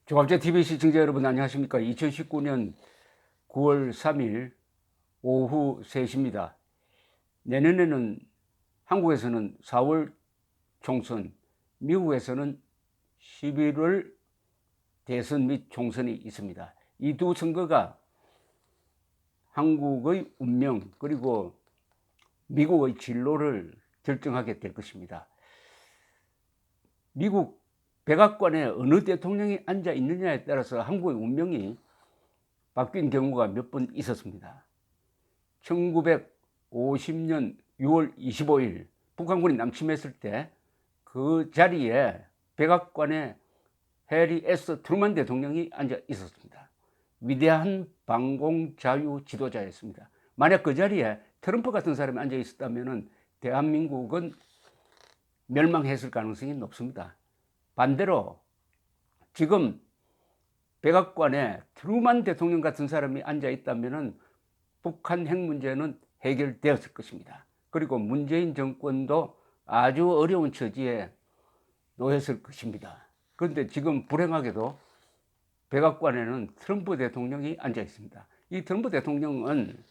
조갑제 TV 시청자 여러분 안녕하십니까. 2019년 9월 3일 오후 3시입니다. 내년에는 한국에서는 4월 총선, 미국에서는 11월 대선 및 총선이 있습니다. 이 두 선거가 한국의 운명 그리고 미국의 진로를 결정하게 될 것입니다. 미국 백악관에 어느 대통령이 앉아 있느냐에 따라서 한국의 운명이 바뀐 경우가 몇 번 있었습니다. 1950년 6월 25일 북한군이 남침했을 때 그 자리에 백악관에 해리 S. 트루먼 대통령이 앉아 있었습니다. 위대한 방공 자유 지도자였습니다. 만약 그 자리에 트럼프 같은 사람이 앉아 있었다면 대한민국은 멸망했을 가능성이 높습니다. 반대로 지금 백악관에 트루먼 대통령 같은 사람이 앉아 있다면 북한 핵 문제는 해결되었을 것입니다. 그리고 문재인 정권도 아주 어려운 처지에 놓였을 것입니다. 그런데 지금 불행하게도 백악관에는 트럼프 대통령이 앉아 있습니다. 이 트럼프 대통령은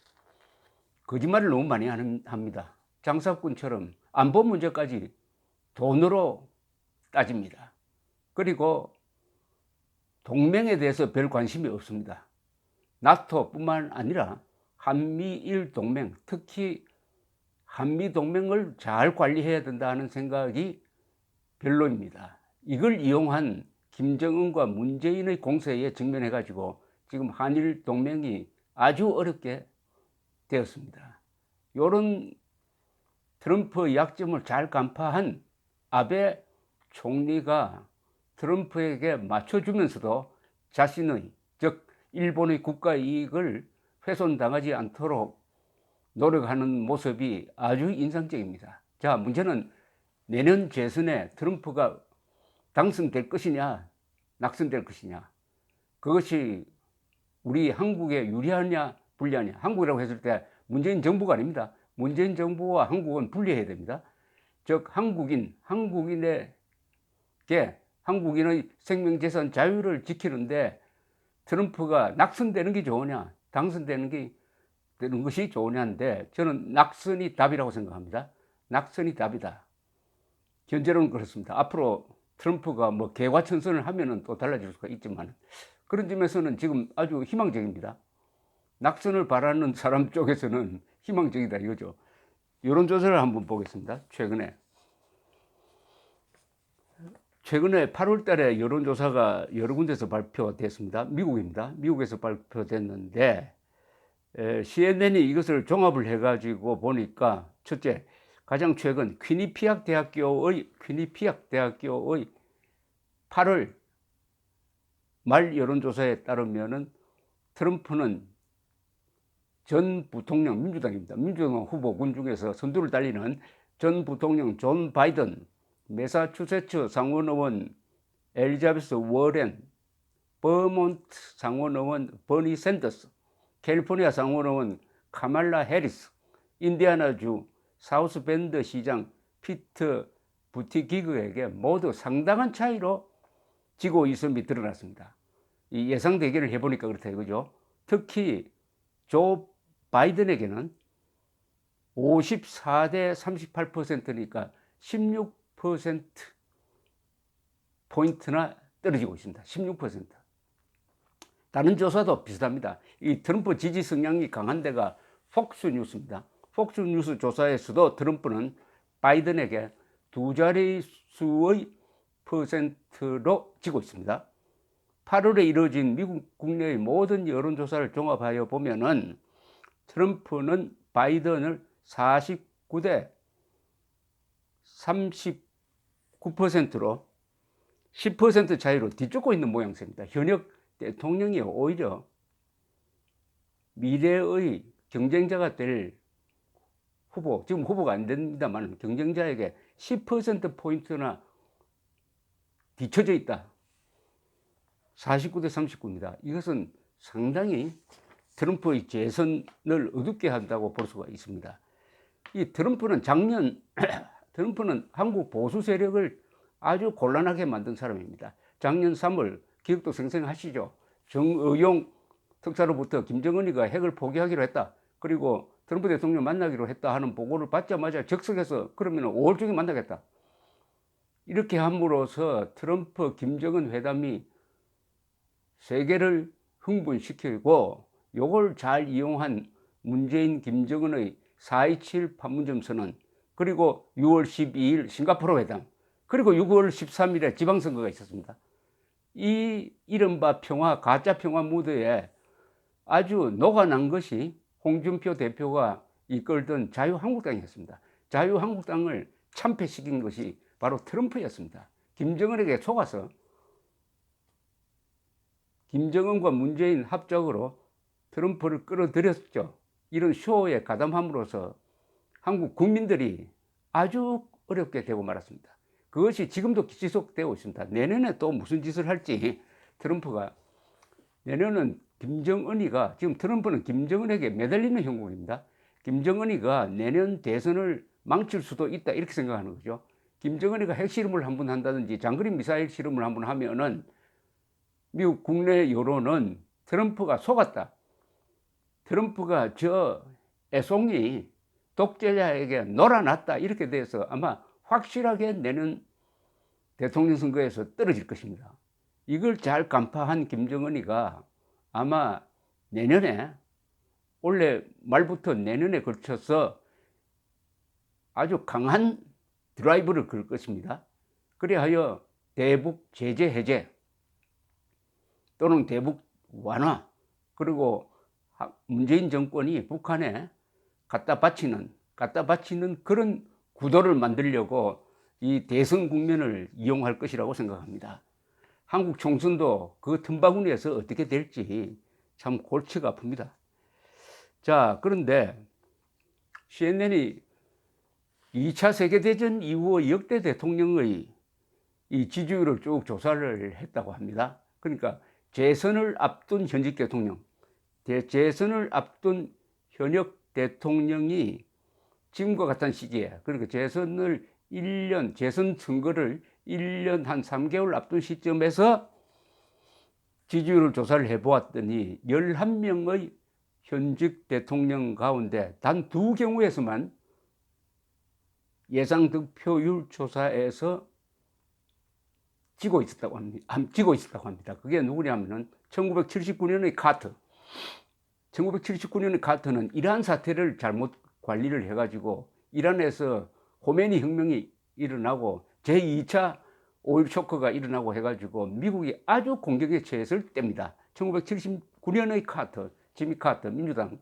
거짓말을 너무 많이 합니다. 장사꾼처럼 안보 문제까지 돈으로 따집니다. 그리고 동맹에 대해서 별 관심이 없습니다. 나토뿐만 아니라 한미일 동맹, 특히 한미 동맹을 잘 관리해야 된다는 생각이 별로입니다. 이걸 이용한 김정은과 문재인의 공세에 직면해 가지고 지금 한일 동맹이 아주 어렵게 되었습니다. 이런 트럼프의 약점을 잘 간파한 아베 총리가 트럼프에게 맞춰주면서도 자신의, 즉 일본의 국가 이익을 훼손당하지 않도록 노력하는 모습이 아주 인상적입니다. 자, 문제는 내년 재선에 트럼프가 당선될 것이냐 낙선될 것이냐, 그것이 우리 한국에 유리하냐 불리하냐. 한국이라고 했을 때 문재인 정부가 아닙니다. 문재인 정부와 한국은 분리해야 됩니다. 즉 한국인의 생명재산 자유를 지키는데 트럼프가 낙선되는 게 좋으냐 당선되는 것이 좋으냐인데, 저는 낙선이 답이라고 생각합니다. 낙선이 답이다. 현재로는 그렇습니다. 앞으로 트럼프가 뭐 개과천선을 하면은 또 달라질 수가 있지만, 그런 점에서는 지금 아주 희망적입니다. 낙선을 바라는 사람 쪽에서는 희망적이다 이거죠. 여론조사를 한번 보겠습니다. 최근에 8월 달에 여론조사가 여러 군데서 발표됐습니다. 미국입니다. 미국에서 발표됐는데 CNN이 이것을 종합을 해가지고 보니까, 첫째, 가장 최근 퀴니피악 대학교의 8월 말 여론조사에 따르면은 트럼프는 전 부통령, 민주당입니다. 민주당 후보군 중에서 선두를 달리는 전 부통령 존 바이든, 매사추세츠 상원의원 엘리자베스 워렌, 버몬트 상원의원 버니 샌더스, 캘리포니아 상원의원 카말라 해리스, 인디애나주 사우스밴드 시장 피트 부티기그에게 모두 상당한 차이로 지고 있음이 드러났습니다. 이 예상 대결을 해보니까 그렇다 이거죠. 특히 조 바이든에게는 54대 38%니까 16%포인트나 떨어지고 있습니다. 16%. 다른 조사도 비슷합니다. 이 트럼프 지지 성향이 강한 데가 폭스뉴스입니다. 폭스뉴스 조사에서도 트럼프는 바이든에게 두 자릿수의 퍼센트로 지고 있습니다. 8월에 이루어진 미국 국내의 모든 여론조사를 종합하여 보면은 트럼프는 바이든을 49대 39%로 10% 차이로 뒤쫓고 있는 모양새입니다. 현역 대통령이 오히려 미래의 경쟁자가 될 후보, 지금 후보가 안 됩니다만 경쟁자에게 10%포인트나 뒤쳐져 있다. 49대 39입니다. 이것은 상당히 트럼프의 재선을 어둡게 한다고 볼 수가 있습니다. 이 트럼프는 트럼프는 한국 보수 세력을 아주 곤란하게 만든 사람입니다. 작년 3월 기억도 생생하시죠. 정의용 특사로부터 김정은이가 핵을 포기하기로 했다. 그리고 트럼프 대통령 만나기로 했다 하는 보고를 받자마자 즉석에서 그러면 5월 중에 만나겠다. 이렇게 함으로써 트럼프 김정은 회담이 세계를 흥분시키고 요걸 잘 이용한 문재인 김정은의 4.27 판문점 선언, 그리고 6월 12일 싱가포르 회담, 그리고 6월 13일에 지방선거가 있었습니다. 이 이른바 평화, 가짜 평화 무드에 아주 녹아난 것이 홍준표 대표가 이끌던 자유한국당이었습니다. 자유한국당을 참패시킨 것이 바로 트럼프였습니다. 김정은에게 속아서 김정은과 문재인 합작으로 트럼프를 끌어들였죠. 이런 쇼에 가담함으로써 한국 국민들이 아주 어렵게 되고 말았습니다. 그것이 지금도 지속되고 있습니다. 내년에 또 무슨 짓을 할지 트럼프가, 내년은 김정은이가, 지금 트럼프는 김정은에게 매달리는 형국입니다. 김정은이가 내년 대선을 망칠 수도 있다 이렇게 생각하는 거죠. 김정은이가 핵실험을 한번 한다든지 장거리 미사일 실험을 한번 하면은 미국 국내 여론은 트럼프가 속았다, 트럼프가 저 애송이 독재자에게 놀아났다 이렇게 돼서 아마 확실하게 내년 대통령 선거에서 떨어질 것입니다. 이걸 잘 간파한 김정은이가 아마 내년에, 올해 말부터 내년에 걸쳐서 아주 강한 드라이브를 걸 것입니다. 그리하여 대북 제재 해제 또는 대북 완화, 그리고 문재인 정권이 북한에 갖다 바치는 그런 구도를 만들려고 이 대선 국면을 이용할 것이라고 생각합니다. 한국 총선도 그 틈바구니에서 어떻게 될지 참 골치가 아픕니다. 자, 그런데 CNN이 2차 세계대전 이후 역대 대통령의 이 지지율을 쭉 조사를 했다고 합니다. 그러니까 재선을 앞둔 현직 대통령, 재선을 앞둔 현역 대통령이 지금과 같은 시기에, 그러니까 재선 선거를 1년 한 3개월 앞둔 시점에서 지지율을 조사를 해보았더니 11명의 현직 대통령 가운데 단 2경우에서만 예상 득표율 조사에서 지고 있었다고 합니다. 그게 누구냐면은 1979년의 카터. 1979년의 카터는 이란 사태를 잘못 관리를 해가지고 이란에서 호메니 혁명이 일어나고 제2차 오일 쇼크가 일어나고 해가지고 미국이 아주 공격에 처했을 때입니다. 1979년의 카터, 지미 카터 민주당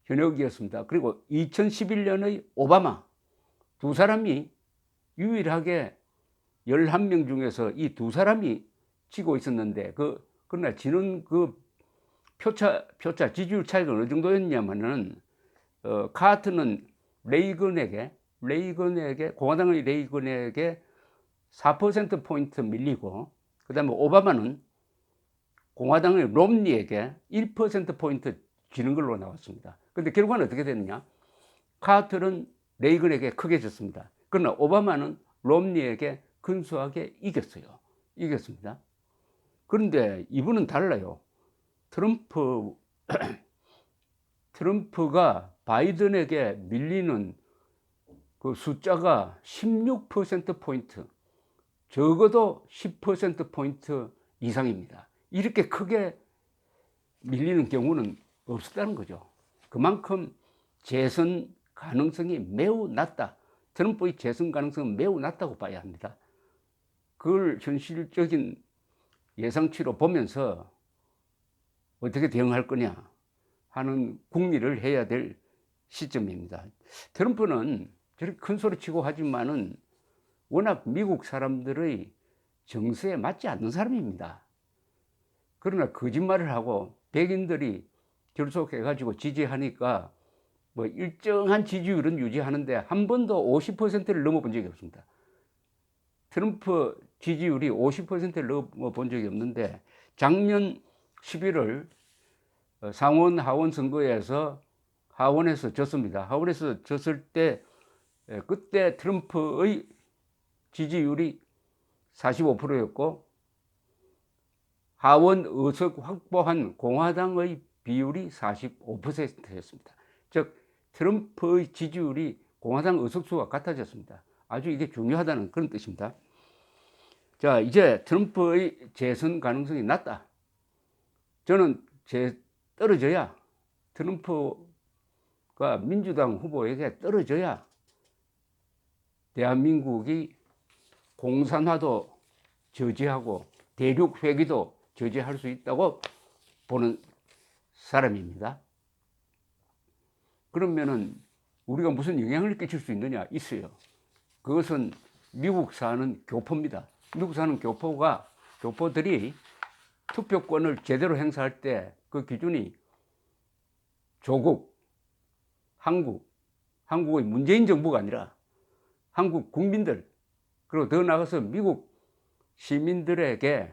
현역이었습니다. 그리고 2011년의 오바마, 두 사람이 유일하게 11명 중에서 이 두 사람이 지고 있었는데 그러나 지는 그 표차 지지율 차이가 어느 정도였냐면은 카트는 레이건에게 공화당의 레이건에게 4%포인트 밀리고, 그 다음에 오바마는 공화당의 롬니에게 1%포인트 지는 걸로 나왔습니다. 그런데 결과는 어떻게 됐느냐? 카트는 레이건에게 크게 졌습니다. 그러나 오바마는 롬니에게 근소하게 이겼습니다. 그런데 이분은 달라요. 트럼프가 바이든에게 밀리는 그 숫자가 16%포인트, 적어도 10%포인트 이상입니다. 이렇게 크게 밀리는 경우는 없었다는 거죠. 그만큼 재선 가능성이 매우 낮다. 트럼프의 재선 가능성은 매우 낮다고 봐야 합니다. 그걸 현실적인 예상치로 보면서 어떻게 대응할 거냐 하는 궁리를 해야 될 시점입니다. 트럼프는 저렇게 큰 소리 치고 하지만은 워낙 미국 사람들의 정서에 맞지 않는 사람입니다. 그러나 거짓말을 하고 백인들이 결속해가지고 지지하니까 뭐 일정한 지지율은 유지하는데 한 번도 50%를 넘어본 적이 없습니다. 트럼프 지지율이 50%를 넘어본 적이 없는데 작년 11월 상원 하원 선거에서 하원에서 졌습니다. 하원에서 졌을 때 그때 트럼프의 지지율이 45%였고 하원 의석 확보한 공화당의 비율이 45%였습니다. 즉 트럼프의 지지율이 공화당 의석수와 같아졌습니다. 아주 이게 중요하다는 그런 뜻입니다. 자, 이제 트럼프의 재선 가능성이 낮다. 저는 떨어져야, 트럼프가 민주당 후보에게 떨어져야 대한민국이 공산화도 저지하고 대륙 회귀도 저지할 수 있다고 보는 사람입니다. 그러면은 우리가 무슨 영향을 끼칠 수 있느냐? 있어요. 그것은 미국 사는 교포입니다. 미국 사는 교포들이 투표권을 제대로 행사할 때 그 기준이 조국, 한국의 문재인 정부가 아니라 한국 국민들, 그리고 더 나아가서 미국 시민들에게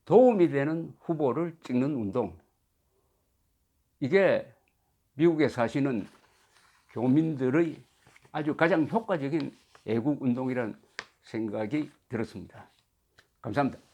도움이 되는 후보를 찍는 운동, 이게 미국에 사시는 교민들의 아주 가장 효과적인 애국 운동이라는 생각이 들었습니다. 감사합니다.